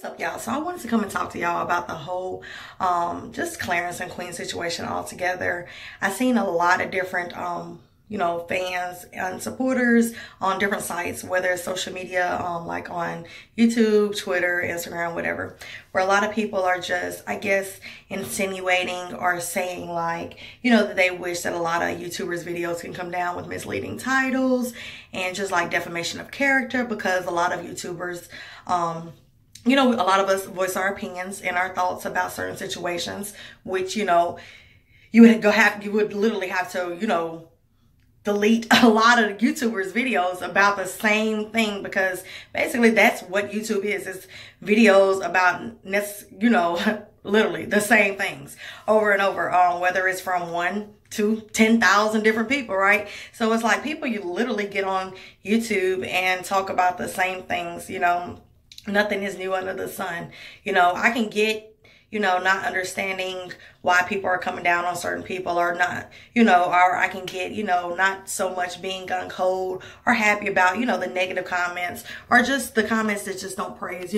What's up, y'all? So I wanted to come and talk to y'all about the whole just Clarence and Queen situation altogether. I've seen a lot of different fans and supporters on different sites, whether it's social media, like on YouTube, Twitter, Instagram, whatever, where a lot of people are just, I guess, insinuating or saying like, that they wish that a lot of YouTubers' videos can come down with misleading titles and just like defamation of character, because a lot of YouTubers, a lot of us voice our opinions and our thoughts about certain situations, which, you would literally have to, delete a lot of YouTubers' videos about the same thing, because basically that's what YouTube is. It's videos about, literally the same things over and over, whether it's from 1 to 10,000 different people, right? So it's like people, you literally get on YouTube and talk about the same things, nothing is new under the sun. I can get, not understanding why people are coming down on certain people or not, or I can get, not so much being gun cold or happy about, the negative comments or just the comments that just don't praise,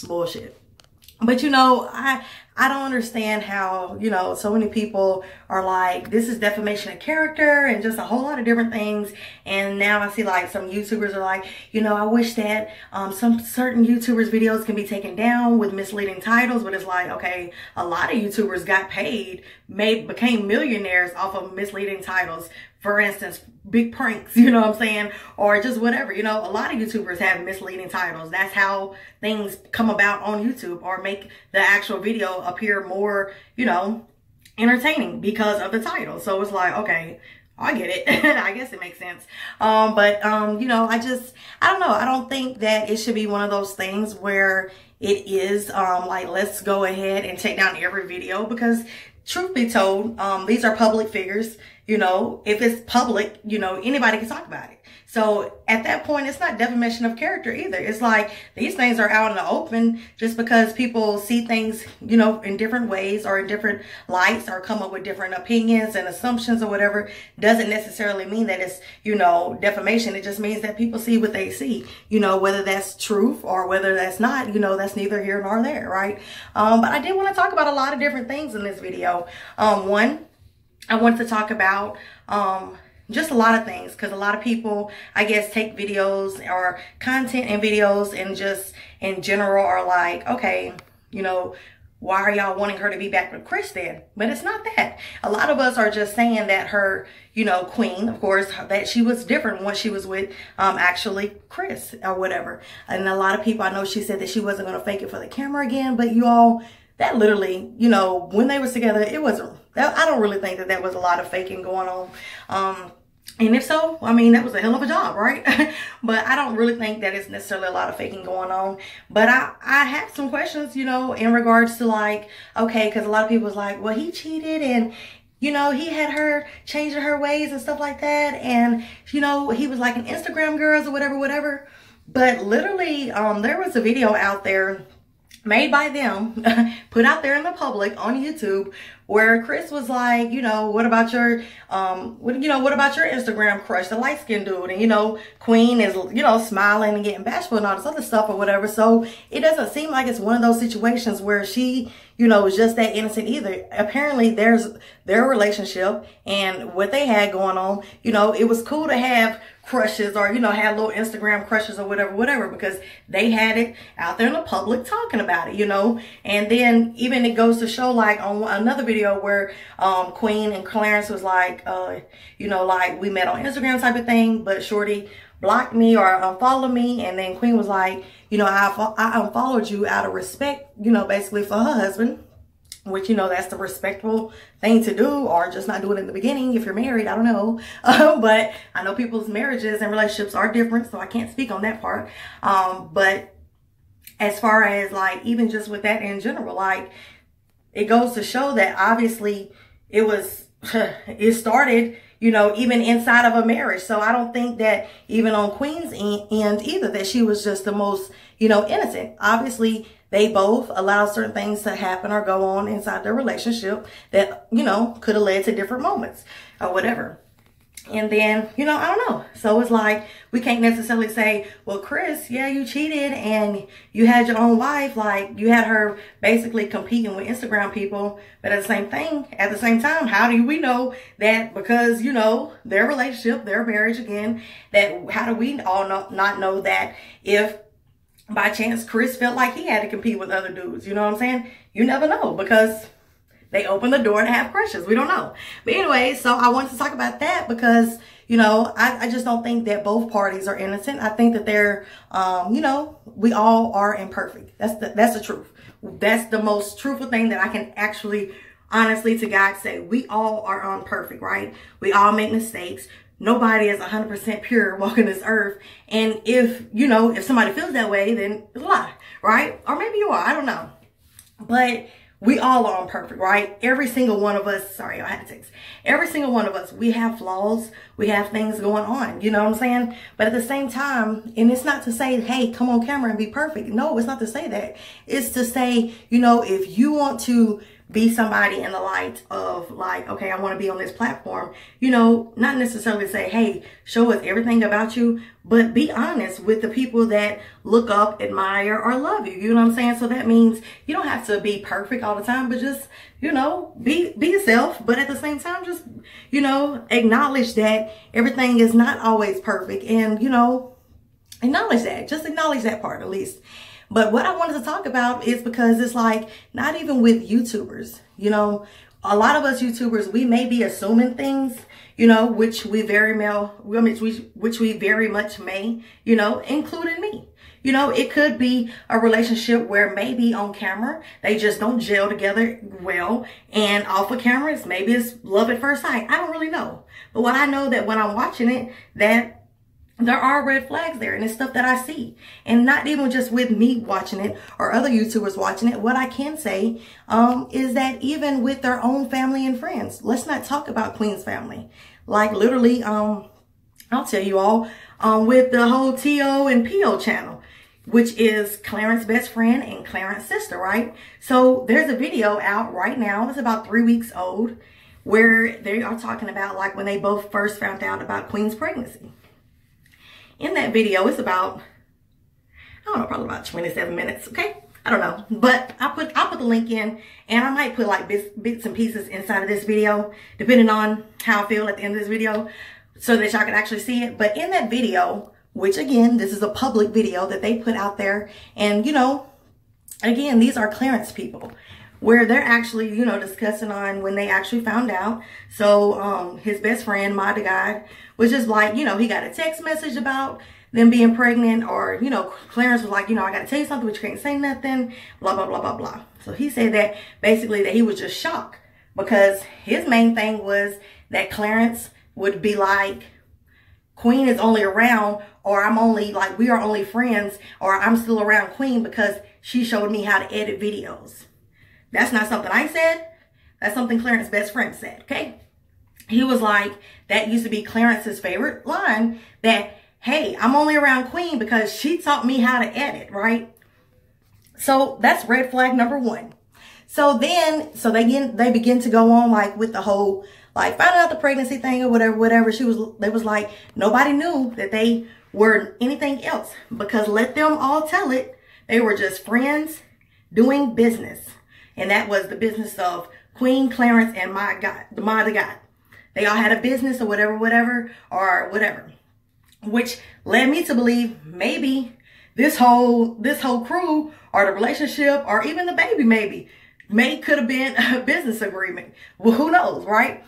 bullshit. But, I don't understand how, so many people are like, this is defamation of character and just a whole lot of different things. And now I see like some YouTubers are like, I wish that some certain YouTubers' videos can be taken down with misleading titles. But it's like, okay, a lot of YouTubers got paid, became millionaires off of misleading titles. For instance, big pranks, you know what I'm saying? Or just whatever, a lot of YouTubers have misleading titles. That's how things come about on YouTube, or make the actual video appear more, entertaining because of the title. So it's like, okay, I get it. I guess it makes sense. I don't know. I don't think that it should be one of those things where it is like, let's go ahead and take down every video, because truth be told, these are public figures. If it's public, anybody can talk about it. So at that point, it's not defamation of character either. It's like these things are out in the open. Just because people see things, in different ways or in different lights, or come up with different opinions and assumptions or whatever, doesn't necessarily mean that it's, defamation. It just means that people see what they see, whether that's truth or whether that's not, that's neither here nor there, right? But I did want to talk about a lot of different things in this video. One, I wanted to talk about just a lot of things, because a lot of people, I guess, take videos or content and videos and just in general are like, okay, why are y'all wanting her to be back with Chris then? But it's not that. A lot of us are just saying that her, Queen, of course, that she was different when she was with actually Chris or whatever. And a lot of people, I know she said that she wasn't going to fake it for the camera again, but you all, that literally, when they was together, it wasn't, I don't really think that was a lot of faking going on. And if so, I mean, that was a hell of a job, right? But I don't really think that it's necessarily a lot of faking going on. But I have some questions, in regards to like, okay, because a lot of people was like, well, he cheated and, he had her changing her ways and stuff like that. And, he was like an Instagram girls or whatever. But literally, there was a video out there made by them, put out there in the public on YouTube, where Chris was like, what about your, what about your Instagram crush, the light-skinned dude? And, Queen is, smiling and getting bashful and all this other stuff or whatever. So it doesn't seem like it's one of those situations where she, was just that innocent either. Apparently their relationship and what they had going on, it was cool to have crushes or, had little Instagram crushes or whatever, because they had it out there in the public talking about it, and then even it goes to show like on another video where, Queen and Clarence was like, like we met on Instagram type of thing, but Shorty blocked me or unfollowed me. And then Queen was like, I unfollowed you out of respect, basically for her husband, which, that's the respectful thing to do, or just not do it in the beginning if you're married. I don't know. But I know people's marriages and relationships are different, so I can't speak on that part. But as far as like, even just with that in general, like it goes to show that obviously it started, even inside of a marriage. So I don't think that even on Queen's end either, that she was just the most, innocent. Obviously, they both allowed certain things to happen or go on inside their relationship that, could have led to different moments or whatever. And then, you know, I don't know. So it's like, we can't necessarily say, well, Chris, yeah, you cheated and you had your own wife. Like, you had her basically competing with Instagram people. But at the same time, how do we know that because, you know, their relationship, their marriage again, that how do we all not know that if by chance Chris felt like he had to compete with other dudes? You know what I'm saying? You never know because they open the door to have crushes. We don't know. But anyway, so I wanted to talk about that because, you know, I just don't think that both parties are innocent. I think that they're, you know, we all are imperfect. That's the truth. That's the most truthful thing that I can actually, honestly to God say. We all are imperfect, right? We all make mistakes. Nobody is 100% pure walking this earth. And if, you know, if somebody feels that way, then it's a lie, right? Or maybe you are. I don't know. But we all are imperfect, right? Every single one of us, sorry, I had to text. Every single one of us, we have flaws. We have things going on. You know what I'm saying? But at the same time, and it's not to say, hey, come on camera and be perfect. No, it's not to say that. It's to say, you know, if you want to be somebody in the light of like, okay, I want to be on this platform, you know, not necessarily say, hey, show us everything about you, but be honest with the people that look up, admire, or love you. You know what I'm saying? So that means you don't have to be perfect all the time, but just, you know, be yourself. But at the same time, just, you know, acknowledge that everything is not always perfect. And, you know, acknowledge that. Just acknowledge that part at least. But what I wanted to talk about is because it's like, not even with YouTubers, you know, a lot of us YouTubers, we may be assuming things, you know, which we very much may, you know, including me. You know, it could be a relationship where maybe on camera, they just don't gel together well. And off of cameras, maybe it's love at first sight. I don't really know. But what I know that when I'm watching it, that there are red flags there, and it's stuff that I see. And not even just with me watching it or other YouTubers watching it. What I can say is that even with their own family and friends, let's not talk about Queen's family. Like literally, I'll tell you all, with the whole T.O. and P.O. channel, which is Clarence's best friend and Clarence's sister, right? So there's a video out right now. It's about 3 weeks old, where they are talking about like when they both first found out about Queen's pregnancy. In that video, it's about, I don't know, probably about 27 minutes, okay? I don't know, but I'll put the link in, and I might put like bits and pieces inside of this video, depending on how I feel at the end of this video, so that y'all can actually see it. But in that video, which again, this is a public video that they put out there, and you know, again, these are Clarence people, where they're actually, you know, discussing on when they actually found out. So his best friend, my God, was just like, you know, he got a text message about them being pregnant, or, you know, Clarence was like, you know, I got to tell you something, but you can't say nothing, blah, blah, blah, blah, blah. So he said that basically that he was just shocked because his main thing was that Clarence would be like, Queen is only around, or I'm only like, we are only friends, or I'm still around Queen because she showed me how to edit videos. That's not something I said. That's something Clarence's best friend said, okay? He was like, that used to be Clarence's favorite line, that, hey, I'm only around Queen because she taught me how to edit, right? So that's red flag number one. So then, they begin to go on like with the whole, like finding out the pregnancy thing or whatever. They was like, nobody knew that they were anything else because let them all tell it. They were just friends doing business. And that was the business of Queen, Clarence, and my God, the mother God. They all had a business or whatever, which led me to believe maybe this whole crew or the relationship or even the baby could have been a business agreement. Well, who knows, right?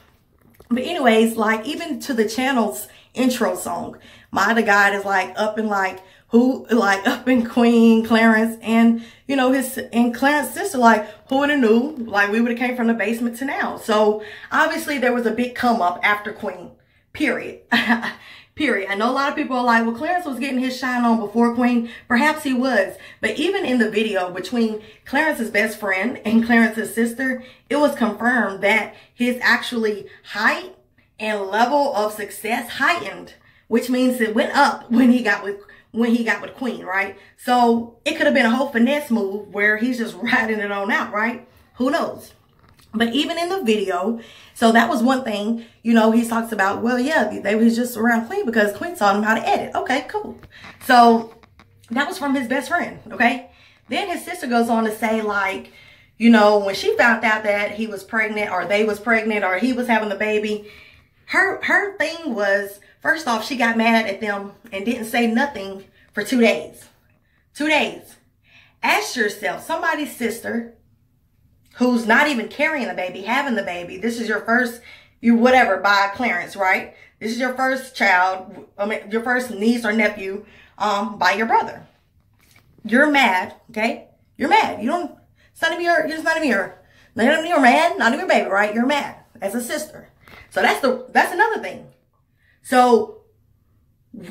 But anyways, like even to the channel's intro song, my God is like up in like up in Queen, Clarence, and you know and Clarence's sister, like who would have knew, like we would have came from the basement to now. So obviously there was a big come up after Queen, period. Period. I know a lot of people are like, well, Clarence was getting his shine on before Queen. Perhaps he was. But even in the video between Clarence's best friend and Clarence's sister, it was confirmed that his actually height and level of success heightened, which means it went up when he got with Queen, right? So it could have been a whole finesse move where he's just riding it on out, right? Who knows? But even in the video, so that was one thing, you know, he talks about, well, yeah, they was just around Queen because Queen taught him how to edit. Okay, cool. So that was from his best friend, okay? Then his sister goes on to say, like, you know, when she found out that he was pregnant or they was pregnant or he was having the baby, her thing was, first off, she got mad at them and didn't say nothing for 2 days. 2 days. Ask yourself, somebody's sister who's not even carrying the baby, having the baby. This is your first, whatever, by Clarence, right? This is your first child, your first niece or nephew, by your brother. You're mad, okay? You're mad. It's not even you're not even you're mad, not even your baby, right? You're mad as a sister. So that's another thing. So,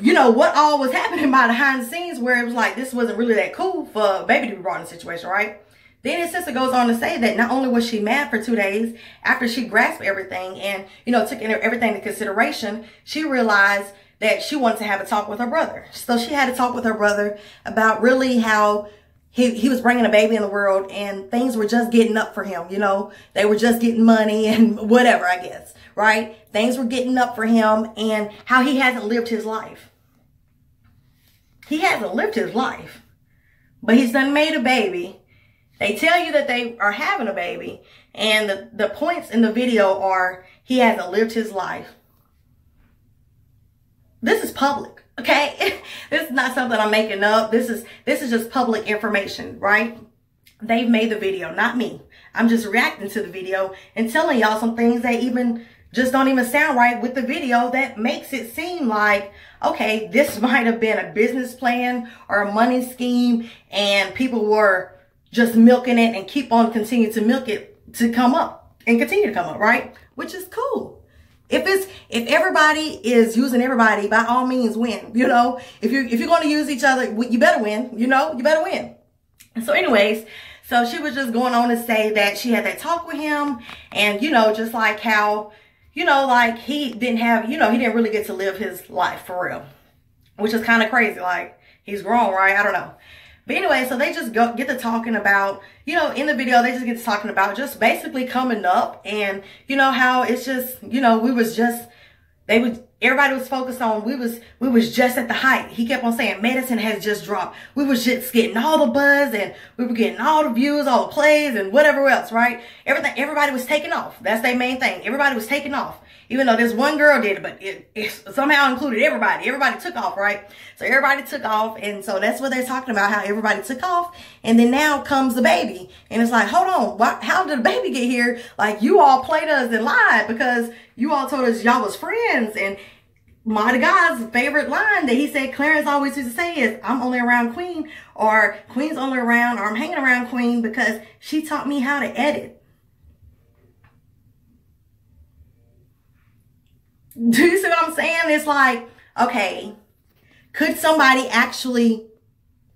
you know, what all was happening behind the scenes where it was like, this wasn't really that cool for baby to be brought in the situation, right? Then his sister goes on to say that not only was she mad for 2 days, after she grasped everything and, you know, took everything into consideration, she realized that she wanted to have a talk with her brother. So she had a talk with her brother about really how he was bringing a baby in the world and things were just getting up for him, you know. They were just getting money and whatever, I guess, right? Things were getting up for him and how he hasn't lived his life. He hasn't lived his life, but he's done made a baby. They tell you that they are having a baby, and the points in the video are he hasn't lived his life. This is public, okay? This is not something I'm making up. This is just public information, right? They've made the video, not me. I'm just reacting to the video and telling y'all some things that even just don't even sound right with the video that makes it seem like, okay, this might have been a business plan or a money scheme and people were just milking it and continue to milk it to come up and continue to come up, right? Which is cool. If everybody is using everybody, by all means win, you know. If you're going to use each other, you better win, you know, you better win. And so anyways, so she was just going on to say that she had that talk with him and, you know, just like how, you know, like he didn't really get to live his life for real, which is kind of crazy. Like he's grown, right? I don't know. But anyway, so they just get to talking about, you know, in the video, they just get to talking about just basically coming up and, you know, how it's just, you know, everybody was focused on, we was just at the height. He kept on saying medicine has just dropped. We was just getting all the buzz and we were getting all the views, all the plays and whatever else, right? Everybody was taking off. That's their main thing. Everybody was taking off. Even though this one girl did it, but it somehow included everybody. Everybody took off, right? So everybody took off. And so that's what they're talking about, how everybody took off. And then now comes the baby. And it's like, hold on, how did the baby get here? Like you all played us and lied because you all told us y'all was friends. And my God's favorite line that he said Clarence always used to say is, I'm only around Queen, or Queen's only around, or I'm hanging around Queen because she taught me how to edit. Do you see what I'm saying? It's like, okay, could somebody actually,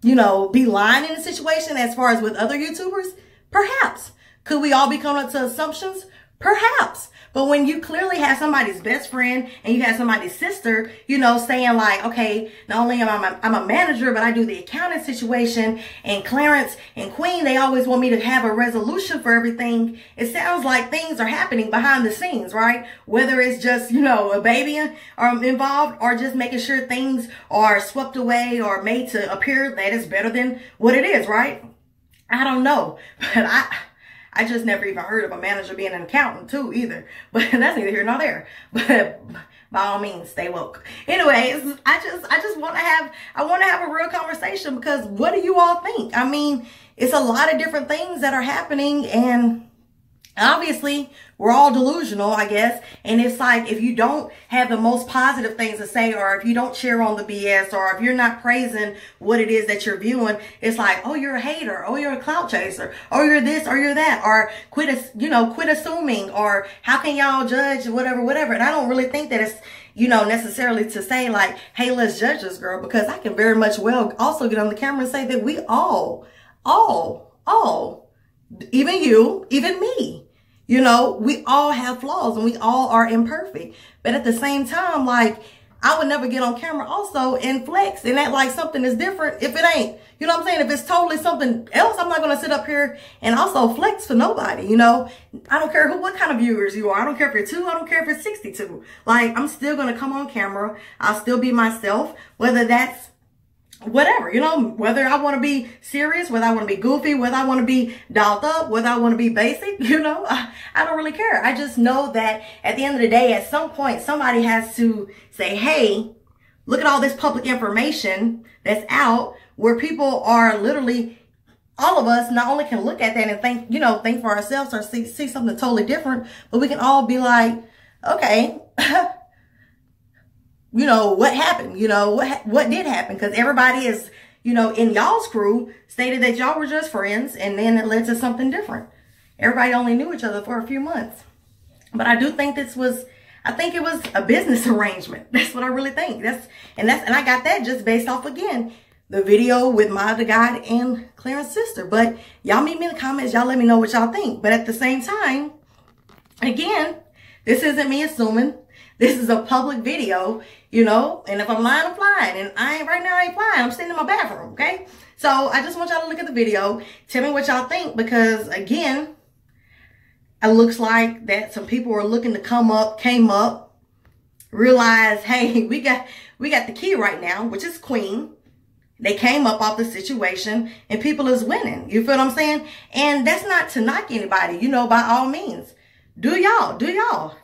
you know, be lying in a situation as far as with other YouTubers? Perhaps. Could we all be coming up to assumptions? Perhaps. But when you clearly have somebody's best friend and you have somebody's sister, you know, saying like, okay, not only am I'm a manager, but I do the accounting situation, and Clarence and Queen, they always want me to have a resolution for everything. It sounds like things are happening behind the scenes, right? Whether it's just, you know, a baby involved or just making sure things are swept away or made to appear that it's better than what it is, right? I don't know, but I just never even heard of a manager being an accountant too either. But that's neither here nor there. But by all means, stay woke. Anyways, I want to have a real conversation because what do you all think? I mean, it's a lot of different things that are happening and obviously we're all delusional, I guess. And it's like, if you don't have the most positive things to say, or if you don't cheer on the BS, or if you're not praising what it is that you're viewing, it's like, oh, you're a hater. Oh, you're a clout chaser. Or you're this, or you're that, or quit assuming, or how can y'all judge whatever. And I don't really think that it's, you know, necessarily to say like, hey, let's judge this girl, because I can very much well also get on the camera and say that we all, even you, even me, you know, we all have flaws and we all are imperfect. But at the same time, like, I would never get on camera also and flex and act like something is different if it ain't. You know what I'm saying? If it's totally something else, I'm not going to sit up here and also flex for nobody. You know, I don't care what kind of viewers you are. I don't care if you're 2. I don't care if it's 62. Like, I'm still going to come on camera. I'll still be myself, whether that's whatever, you know, whether I want to be serious, whether I want to be goofy, whether I want to be dolled up, whether I want to be basic, you know, I don't really care. I just know that at the end of the day, at some point, somebody has to say, hey, look at all this public information that's out where people are literally, all of us not only can look at that and think, you know, think for ourselves or see something totally different, but we can all be like, okay, you know, what happened? You know, what did happen? Because everybody is, you know, in y'all's crew stated that y'all were just friends, and then it led to something different. Everybody only knew each other for a few months. But I do think I think it was a business arrangement. That's what I really think. And I got that just based off, again, the video with my the God and Clarence's sister. But y'all meet me in the comments. Y'all let me know what y'all think. But at the same time, again, this isn't me assuming. This is a public video, you know, and if I'm lying, I'm flying. And I ain't flying. I'm sitting in my bathroom, okay? So I just want y'all to look at the video. Tell me what y'all think, because again, it looks like that some people are looking to came up, realize, hey, we got the key right now, which is Queen. They came up off the situation and people is winning. You feel what I'm saying? And that's not to knock anybody, you know, by all means. Do y'all.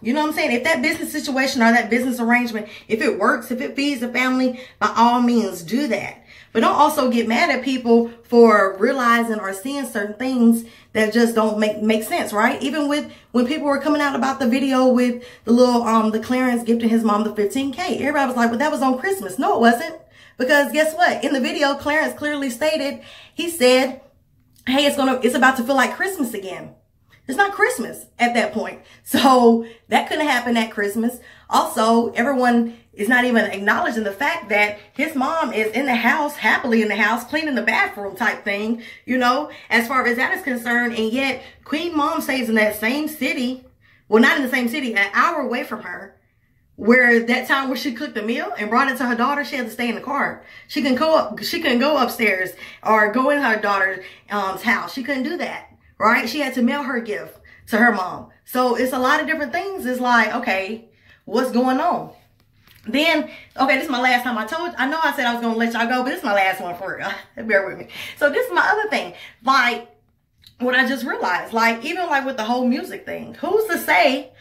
You know what I'm saying? If that business situation or that business arrangement, if it works, if it feeds the family, by all means, do that. But don't also get mad at people for realizing or seeing certain things that just don't make sense, right? Even with when people were coming out about the video with the little, the Clarence gifting his mom the 15K. Everybody was like, well, that was on Christmas. No, it wasn't. Because guess what? In the video, Clarence clearly stated, he said, hey, it's about to feel like Christmas again. It's not Christmas at that point. So that couldn't happen at Christmas. Also, everyone is not even acknowledging the fact that his mom is in the house, happily in the house, cleaning the bathroom type thing, you know, as far as that is concerned. And yet Queen Mom stays in that same city. Well, not in the same city, an hour away from her, where that time where she cooked the meal and brought it to her daughter, she had to stay in the car. She couldn't go upstairs or go in her daughter's house. She couldn't do that. Right? She had to mail her gift to her mom. So it's a lot of different things. It's like, okay, what's going on? Then, okay, this is my last time. I know I said I was going to let y'all go, but this is my last one for real. Bear with me. So this is my other thing. Like, what I just realized, like, even like with the whole music thing, who's to say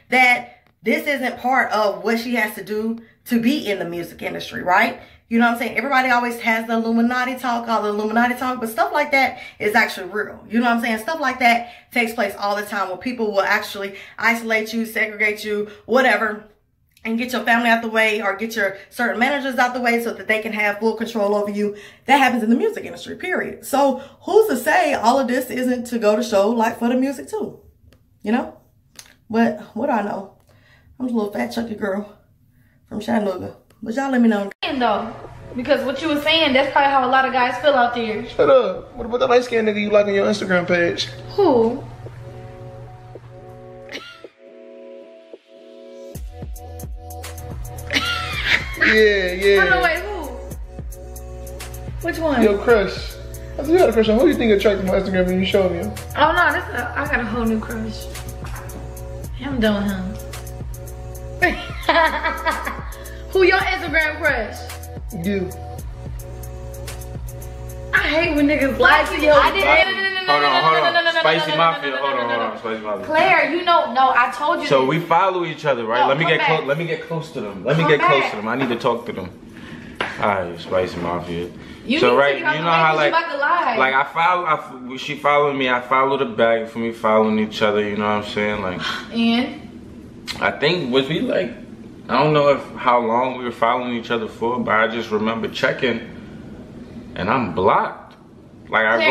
that this isn't part of what she has to do to be in the music industry, right? You know what I'm saying? Everybody always has the Illuminati talk, all the Illuminati talk, but stuff like that is actually real. You know what I'm saying? Stuff like that takes place all the time where people will actually isolate you, segregate you, whatever, and get your family out the way or get your certain managers out the way so that they can have full control over you. That happens in the music industry, period. So who's to say all of this isn't to go to show like for the music too? You know? But what do I know? I'm a little fat chunky girl from Chattanooga. But y'all let me know. Though, because what you were saying, that's probably how a lot of guys feel out there. Shut up. What about the light skinned nigga you like on your Instagram page? Who? Yeah. Oh, no, wait, who? Which one? Your crush. I said you had a crush on who you think attracted my Instagram when you showed me him? Oh no, I got a whole new crush. I'm done with him. Who your Instagram crush? You. I hate when niggas lie to you. Hold on. Spicy Mafia. Hold on. Spicy Mafia. Claire, you know, no, I told you. So we follow each other, right? No, Let me get close to them. Let me get close to them. I need to talk to them. Alright, Spicy Mafia. So right, you know how like she followed me. I followed her back for me following each other. You know what I'm saying? Like, and I think was we like. I don't know how long we were following each other for, but I just remember checking, and I'm blocked. Like I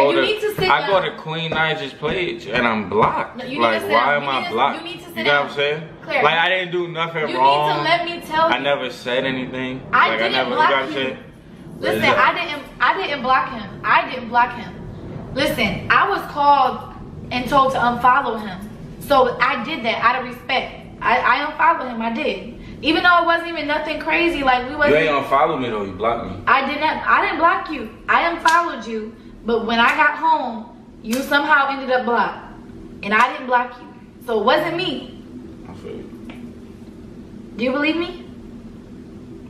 go to Queen Naija's page, and I'm blocked. No, like why am I blocked? You know what I'm saying? Claire, like I didn't do nothing wrong. You need to let me tell you. I never said anything. I didn't block him. Listen, I didn't block him. I didn't block him. Listen, I was called and told to unfollow him, so I did that out of respect. I unfollowed him. I did. Even though it wasn't even nothing crazy, like we wasn't. You ain't unfollow me though. You blocked me. I didn't block you. I unfollowed you, but when I got home, you somehow ended up blocked, and I didn't block you. So it wasn't me. I feel you. Do you believe me?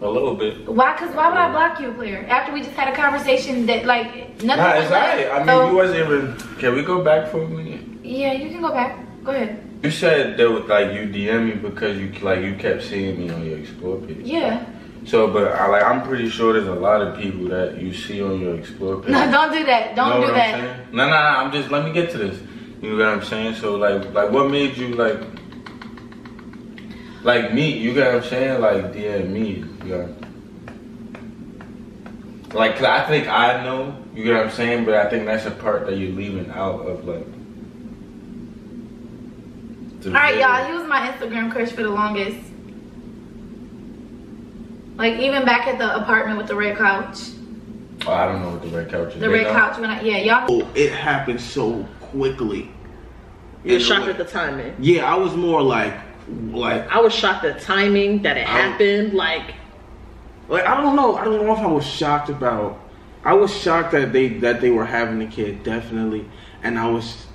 A little bit. Why? Cause why would I block you, Claire? After we just had a conversation that like nothing. Nah, was it's alright. I mean, so, you wasn't even. Can we go back for a minute? Yeah, you can go back. Go ahead. You said that was like you DM me because you kept seeing me on your Explore page. Yeah. So, but I'm pretty sure there's a lot of people that you see on your Explore page. No, don't do that. Don't do that. No. I'm just, let me get to this. You know what I'm saying? So like what made you like me? You get what I'm saying? Like DM me. Yeah. Like, 'cause I think I know. You get what I'm saying? But I think that's a part that you're leaving out of like. Alright, y'all, he was my Instagram crush for the longest. Like, even back at the apartment with the red couch. Oh, I don't know what the red couch is. The red couch, y'all. Oh, it happened so quickly. You were shocked at the timing. Yeah, I was more like. I was shocked at the timing that it happened. Like, I don't know. I don't know if I was shocked about. I was shocked that they were having a kid, definitely, and I was.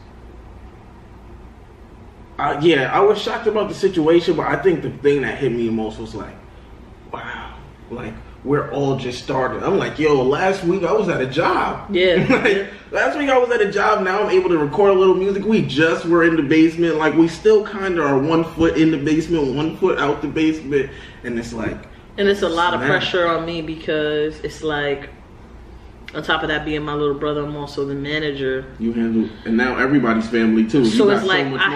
I was shocked about the situation, but I think the thing that hit me most was like, wow, like we're all just starting. I'm like, yo, last week I was at a job. Yeah. Last week I was at a job. Now I'm able to record a little music. We just were in the basement. Like we still kind of are 1 foot in the basement, 1 foot out the basement, and it's like. And it's a lot of pressure on me because it's like. On top of that, being my little brother, I'm also the manager. You handle, and now everybody's family too. So it's like I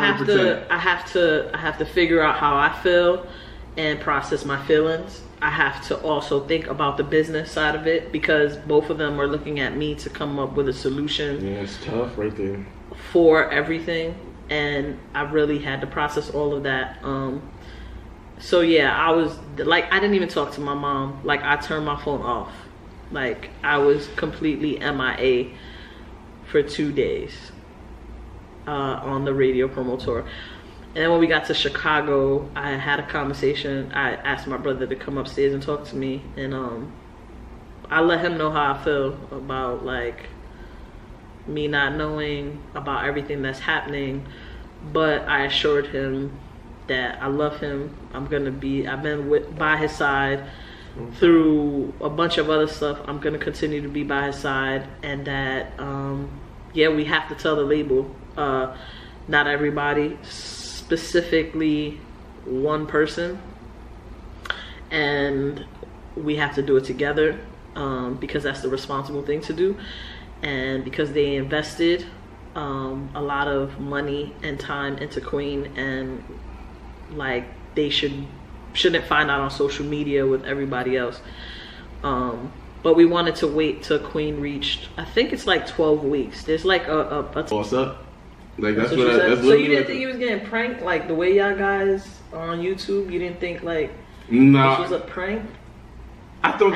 have to figure out how I feel and process my feelings. I have to also think about the business side of it because both of them are looking at me to come up with a solution. Yeah, it's tough right there. For everything, and I really had to process all of that. So yeah, I was like, I didn't even talk to my mom. Like I turned my phone off. Like, I was completely MIA for 2 days on the radio promo tour. And then when we got to Chicago, I had a conversation. I asked my brother to come upstairs and talk to me. And I let him know how I feel about, like, me not knowing about everything that's happening. But I assured him that I love him. I've been by his side. Through a bunch of other stuff, I'm gonna continue to be by his side, and that we have to tell the label, not everybody, specifically one person, and we have to do it together because that's the responsible thing to do, and because they invested a lot of money and time into Queen, and like they shouldn't find out on social media with everybody else. But we wanted to wait till Queen reached, I think it's like 12 weeks. There's like What's up? Like that's what so you didn't think you was getting pranked like the way y'all guys are on YouTube? You didn't think like this was a prank? I thought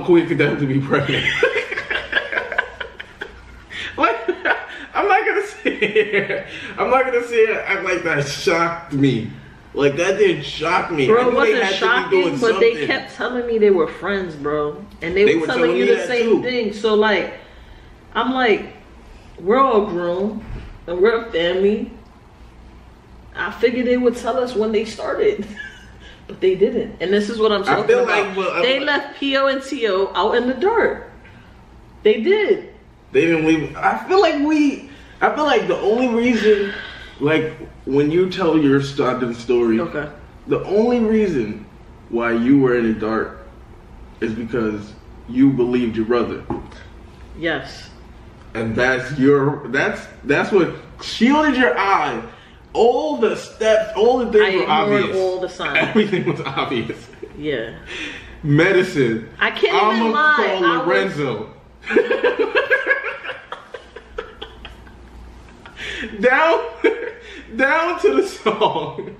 Queen could definitely be pregnant. Like, I'm not gonna say it act like that shocked me. Like, that didn't shock me. Bro, it wasn't shocking, but they kept telling me they were friends, bro. And they were telling you the same thing. So, like, I'm like, we're all grown, and we're a family. I figured they would tell us when they started. But they didn't. And this is what I'm talking about. They left P.O. and T.O. out in the dirt. They did. They didn't leave. I feel like the only reason... Like, when you tell your story, okay, the only reason why you were in the dark is because you believed your brother. Yes. And that's what shielded your eye. All the steps, all the things were obvious. All the signs. Everything was obvious. Yeah. Medicine. I can't even lie. Call Lorenzo. Down to the song.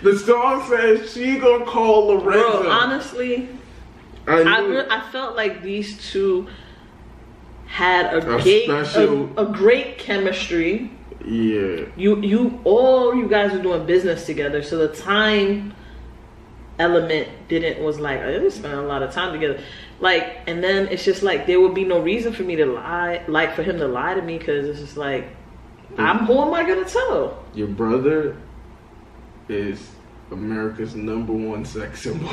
The song says she gonna call Lorenzo. Bro, honestly, I felt like these two had a great chemistry. Yeah. You guys were doing business together, so the time element was like, oh, we spent a lot of time together. Like, and then it's just like, there would be no reason for me to lie, like for him to lie to me, because it's just like, who am I gonna tell? Your brother is America's #1 sex symbol.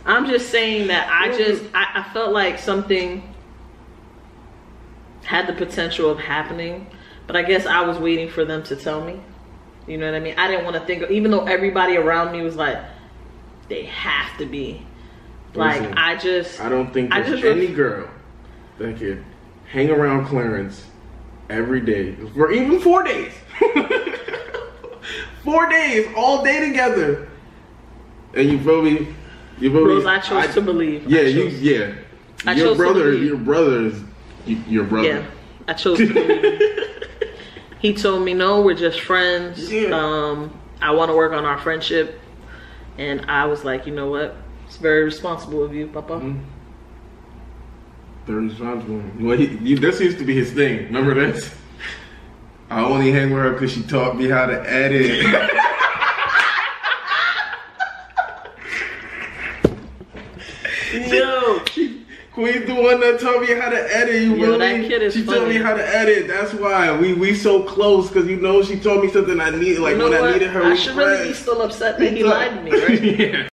I'm just saying that I felt like something had the potential of happening, but I guess I was waiting for them to tell me. You know what I mean? I didn't want to think, even though everybody around me was like, they have to be. Like, listen, I don't think there's any girl that could hang around Clarence every day for even 4 days. 4 days, all day together. And you probably Rose, I chose to believe. Yeah, Your brother is your brother. Yeah, I chose to believe. He told me, no, we're just friends. Yeah. I want to work on our friendship. And I was like, you know what? It's very responsible of you, Papa. Mm-hmm. Very responsible. Well, this used to be his thing. Remember this? I only hang with her because she taught me how to edit. Yo, Queen's the one that taught me how to edit. That kid is She funny. taught me how to edit. That's why we so close, because she taught me something I need. Like, when I needed her. I should really be still upset that he lied to me, right? Yeah.